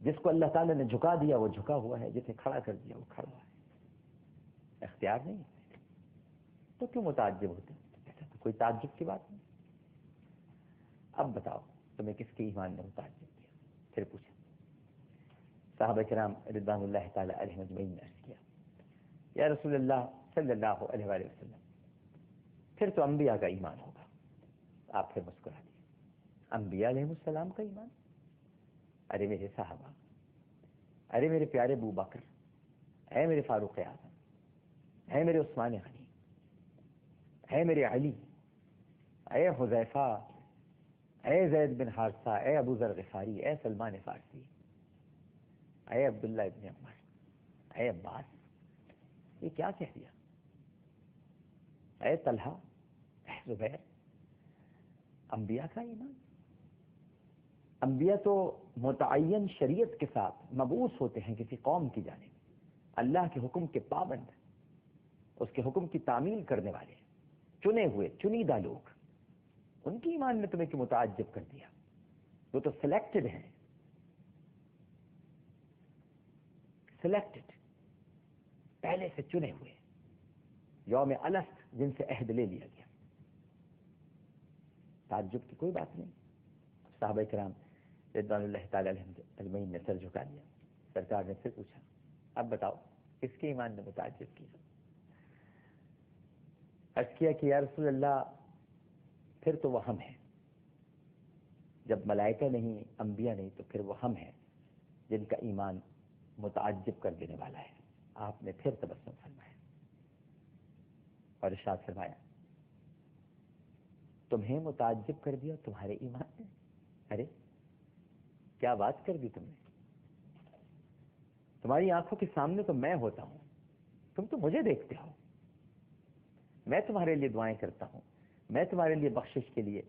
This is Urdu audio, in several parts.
جس کو اللہ تعالیٰ نے جھکا دیا وہ جھکا ہوا ہے، جسے کھڑا کر دیا وہ کھڑا ہے، اختیار نہیں ہے، تو کیوں متعجب ہوتے ہیں؟ ایسا تو کوئی تعجب کی بات نہیں۔ اب بتاؤ تمہیں کس کے ایمان نے متعجب کیا؟ پھر پوچھا، صحابہ کرام رضوان اللہ تعالیٰ علیہم اجمعین نے عرض کیا، یا رسول اللہ صلی اللہ علیہ وآلہ وسلم، پھر تو انبیاء کا ایمان ہوگا۔ آپ پھر مسکرا دیے، انبیاء علیہ السلام کا ایمان؟ ارے میرے صحابہ، ارے میرے پیارے ابو بکر، اے میرے فاروق اعظم، اے میرے عثمان غنی، اے میرے علی، اے حذیفہ، اے زید بن حارثہ، اے ابو ذر غفاری، اے سلمان فارسی، اے عبداللہ ابن عمر، اے عباس، یہ کیا کہہ دیا؟ اے طلحہ، اے زبیر، انبیاء کا ایمان؟ انبیاء تو متعین شریعت کے ساتھ مبعوث ہوتے ہیں کسی قوم کی جانب، اللہ کے حکم کے پابند، اس کے حکم کی تعمیل کرنے والے، چنے ہوئے چنیدہ لوگ، ان کی ایمان نے تمہیں کیوں متعجب کر دیا؟ وہ تو سلیکٹڈ ہیں، سلیکٹڈ، پہلے سے چنے ہوئے، یوم الست جن سے عہد لے لیا گیا۔ تعجب کی کوئی بات نہیں۔ صحابہ کرام رضوان اللہ تعالی علیہم اجمعین نے سر جھکا دیا۔ سرکار نے پھر پوچھا، اب بتاؤ کس کے ایمان نے متعجب کیا؟ عرض کیا کہ یا رسول اللہ پھر تو وہ ہم ہیں، جب ملائکہ نہیں، انبیاء نہیں، تو پھر وہ ہم ہیں جن کا ایمان متعجب کر دینے والا ہے۔ آپ نے پھر تبسم فرمایا اور ارشاد فرمایا، تمہیں متعجب کر دیا تمہارے ایمان نے؟ ارے کیا بات کر دی تم نے؟ تمہاری آنکھوں کے سامنے تو میں ہوتا ہوں، تم تو مجھے دیکھتے ہو، میں تمہارے لیے دعائیں کرتا ہوں، میں تمہارے لیے بخشش کے لیے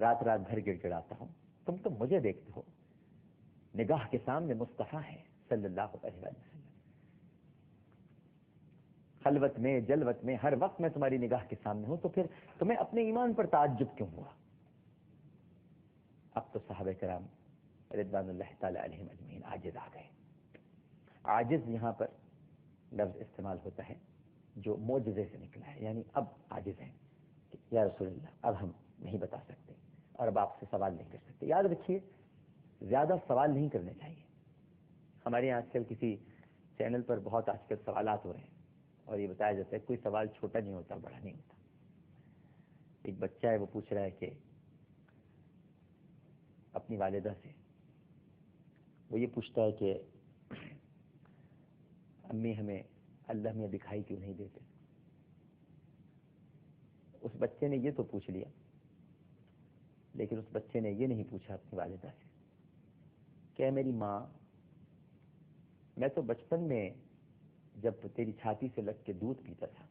رات رات بھر گڑ گڑاتا ہوں، تم تو مجھے دیکھتے ہو۔ نگاہ کے سامنے مصطفیٰ ہے صلی اللہ علیہ وسلم، خلوت میں جلوت میں ہر وقت میں تمہاری نگاہ کے سامنے ہوں، تو پھر تمہیں اپنے ایمان پر تعجب کیوں ہوا؟ اب تو صحابہ کرام رضوان اللہ تعالی علیہم اجمعین عاجز آ گئے۔ عاجز یہاں پر لفظ استعمال ہوتا ہے جو معجزے سے نکلا ہے، یعنی اب عاجز ہیں کہ یا رسول اللہ اب ہم نہیں بتا سکتے اور اب آپ سے سوال نہیں کر سکتے۔ یاد رکھیے زیادہ سوال نہیں کرنے چاہیے۔ ہمارے یہاں آج کل کسی چینل پر بہت آج کل سوالات ہو رہے ہیں اور یہ بتایا جاتا ہے کوئی سوال چھوٹا نہیں ہوتا، بڑا نہیں ہوتا۔ ایک بچہ ہے وہ پوچھ رہا ہے کہ اپنی والدہ سے، وہ یہ پوچھتا ہے کہ امی ہمیں اللہ میں دکھائی کیوں نہیں دیتے؟ اس بچے نے یہ تو پوچھ لیا، لیکن اس بچے نے یہ نہیں پوچھا اپنی والدہ سے کہ میری ماں، میں تو بچپن میں جب تیری چھاتی سے لگ کے دودھ پیتا تھا،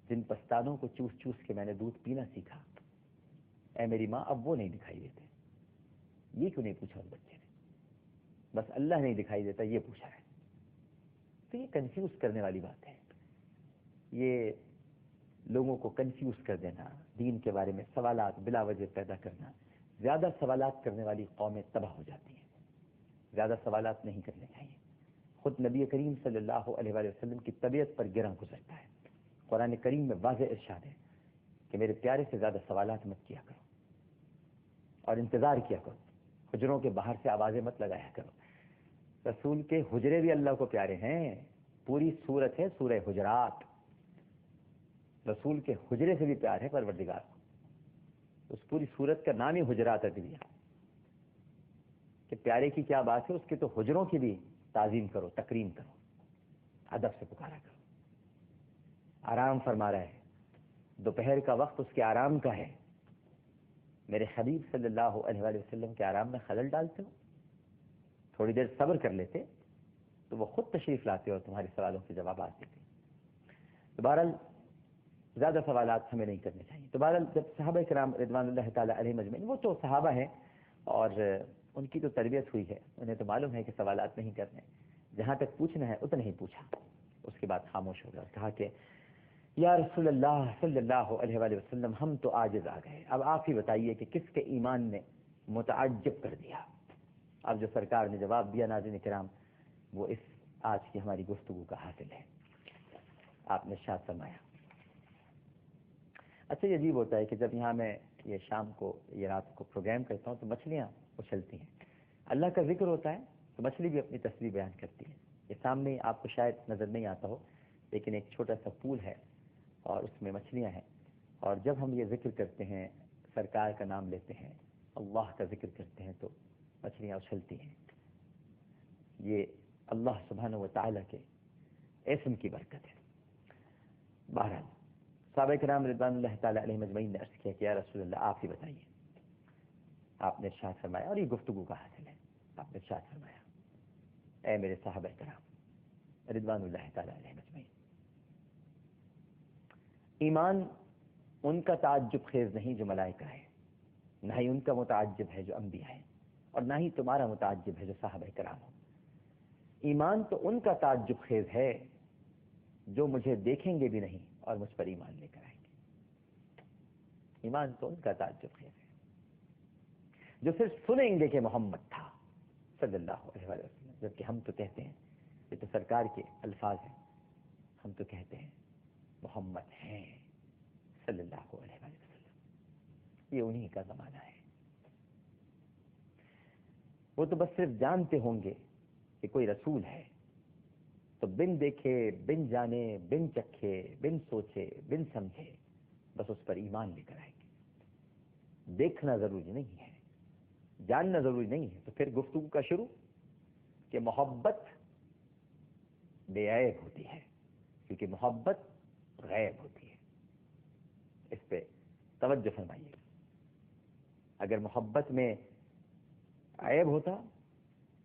جن پستانوں کو چوس چوس کے میں نے دودھ پینا سیکھا، اے میری ماں اب وہ نہیں دکھائی دیتے۔ یہ کیوں نہیں پوچھا اس بچے نے؟ بس اللہ نہیں دکھائی دیتا یہ پوچھا ہے۔ تو یہ کنفیوز کرنے والی بات ہے، یہ لوگوں کو کنفیوز کر دینا، دین کے بارے میں سوالات بلا وجہ پیدا کرنا۔ زیادہ سوالات کرنے والی قومیں تباہ ہو جاتی ہیں۔ زیادہ سوالات نہیں کرنے چاہیے۔ خود نبی کریم صلی اللہ علیہ وآلہ وسلم کی طبیعت پر گراں گزرتا ہے۔ قرآن کریم میں واضح ارشاد ہے کہ میرے پیارے سے زیادہ سوالات مت کیا کرو اور انتظار کیا کرو، حجروں کے باہر سے آوازیں مت لگایا کرو۔ رسول کے حجرے بھی اللہ کو پیارے ہیں، پوری سورت ہے سورہ حجرات، رسول کے حجرے سے بھی پیار ہے پروردگار کو۔ اس پوری سورت کا نام ہی حجرات رکھ دیا کہ پیارے کی کیا بات ہے، اس کے تو حجروں کی بھی تعظیم کرو، تکریم کرو، ادب سے پکارا کرو۔ آرام فرما رہا ہے، دوپہر کا وقت اس کے آرام کا ہے، میرے حبیب صلی اللہ علیہ وآلہ وسلم کے آرام میں خلل ڈالتے ہو؟ تھوڑی دیر صبر کر لیتے تو وہ خود تشریف لاتے اور تمہارے سوالوں کے جوابات دیتے۔ تو بہرحال زیادہ سوالات ہمیں نہیں کرنے چاہیے۔ تو بہرحال جب صحابہ کرام رضوان اللہ تعالی علیہم اجمعین، وہ تو صحابہ ہیں اور ان کی تو تربیت ہوئی ہے، انہیں تو معلوم ہے کہ سوالات نہیں کرنے، جہاں تک پوچھنا ہے اتنا ہی پوچھا، اس کے بعد خاموش ہو گیا اور کہا کہ یا رسول اللہ صلی اللہ علیہ وآلہ وسلم ہم تو عاجز آ گئے، اب آپ ہی بتائیے کہ کس کے ایمان نے متعجب کر دیا؟ اب جو سرکار نے جواب دیا ناظرین کرام وہ اس آج کی ہماری گفتگو کا حاصل ہے. آپ نے ارشاد فرمایا. اچھا یہ عجیب ہوتا ہے کہ جب یہاں میں یہ شام کو یہ رات کو پروگرام کرتا ہوں تو مچھلیاں اچھلتی ہیں. اللہ کا ذکر ہوتا ہے تو مچھلی بھی اپنی تصویر بیان کرتی ہے. یہ سامنے آپ کو شاید نظر نہیں آتا ہو لیکن ایک چھوٹا سا پول ہے اور اس میں مچھلیاں ہیں. اور جب ہم یہ ذکر کرتے ہیں سرکار کا نام لیتے ہیں اللہ کا ذکر کرتے ہیں تو مچھلیاں اچھلتی ہیں. یہ اللہ سبحانہ و تعالیٰ کے اسم کی برکت ہے. بہرحال صحابہ کرام رضوان اللہ تعالیٰ علیہ مجمعین نے عرض کیا کہ یا رسول اللہ آپ ہی بتائیے. آپ نے ارشاد فرمایا اور یہ گفتگو کا حاصل ہے. آپ نے ارشاد فرمایا اے میرے صحابہ کرام رضوان اللہ تعالیٰ علیہ مجمعین، ایمان ان کا تعجب خیز نہیں جو ملائکہ ہے، نہ ہی ان کا متعجب ہے جو انبیاء ہیں، اور نہ ہی تمہارا متعجب ہے جو صحابہ کرام ہو. ایمان تو ان کا تعجب خیز ہے جو مجھے دیکھیں گے بھی نہیں اور مجھ پر ایمان لے کر آئیں گے. ایمان تو ان کا تعجب خیز ہے جو صرف سنیں گے کہ محمد تھا صلی اللہ علیہ وسلم، جبکہ ہم تو کہتے ہیں یہ تو سرکار کے الفاظ ہیں، ہم تو کہتے ہیں محمد ہیں صلی اللہ علیہ وسلم. یہ انہی کا زمانہ ہے. وہ تو بس صرف جانتے ہوں گے کہ کوئی رسول ہے تو بن دیکھے بن جانے بن چکھے بن سوچے بن سمجھے بس اس پر ایمان لے کر آئیں گے. دیکھنا ضروری نہیں ہے، جاننا ضروری نہیں ہے. تو پھر گفتگو کا شروع کہ محبت بے عیب ہوتی ہے کیونکہ محبت غیب ہوتی ہے. اس پہ توجہ فرمائیے. اگر محبت میں عیب ہوتا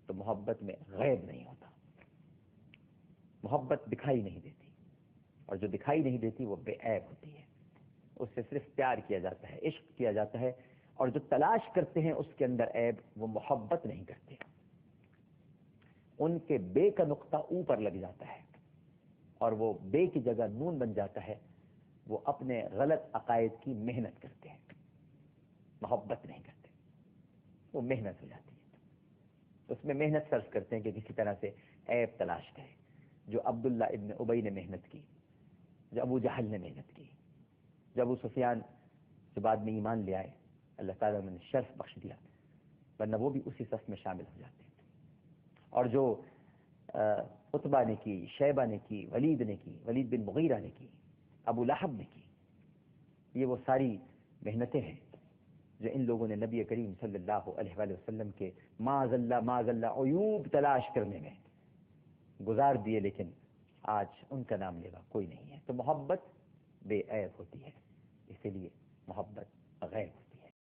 تو محبت میں غیب نہیں ہوتا. محبت دکھائی نہیں دیتی اور جو دکھائی نہیں دیتی وہ بے عیب ہوتی ہے. اس سے صرف پیار کیا جاتا ہے، عشق کیا جاتا ہے، اور جو تلاش کرتے ہیں اس کے اندر عیب وہ محبت نہیں کرتے. ان کے بے کا نقطہ اوپر لگ جاتا ہے اور وہ بے کی جگہ نون بن جاتا ہے. وہ اپنے غلط عقائد کی محنت کرتے ہیں، محبت نہیں کرتے. وہ محنت ہو جاتی ہے تو اس میں محنت صرف کرتے ہیں کہ کسی طرح سے عیب تلاش کریں. جو عبداللہ ابن ابی نے محنت کی، جو ابو جہل نے محنت کی، جو ابو سفیان جو بعد میں ایمان لے آئے اللہ تعالیٰ نے شرف بخش دیا، ورنہ وہ بھی اسی صف میں شامل ہو جاتے ہیں. اور جو عتبہ نے کی، شیبہ نے کی، ولید نے کی، ولید بن مغیرہ نے کی، ابو لہب نے کی، یہ وہ ساری محنتیں ہیں جو ان لوگوں نے نبی کریم صلی اللہ علیہ وآلہ وسلم کے معاذ اللہ عیوب تلاش کرنے میں گزار دیے، لیکن آج ان کا نام لیوا کوئی نہیں ہے. تو محبت بے عیب ہوتی ہے، اسی لیے محبت غیب ہوتی ہے.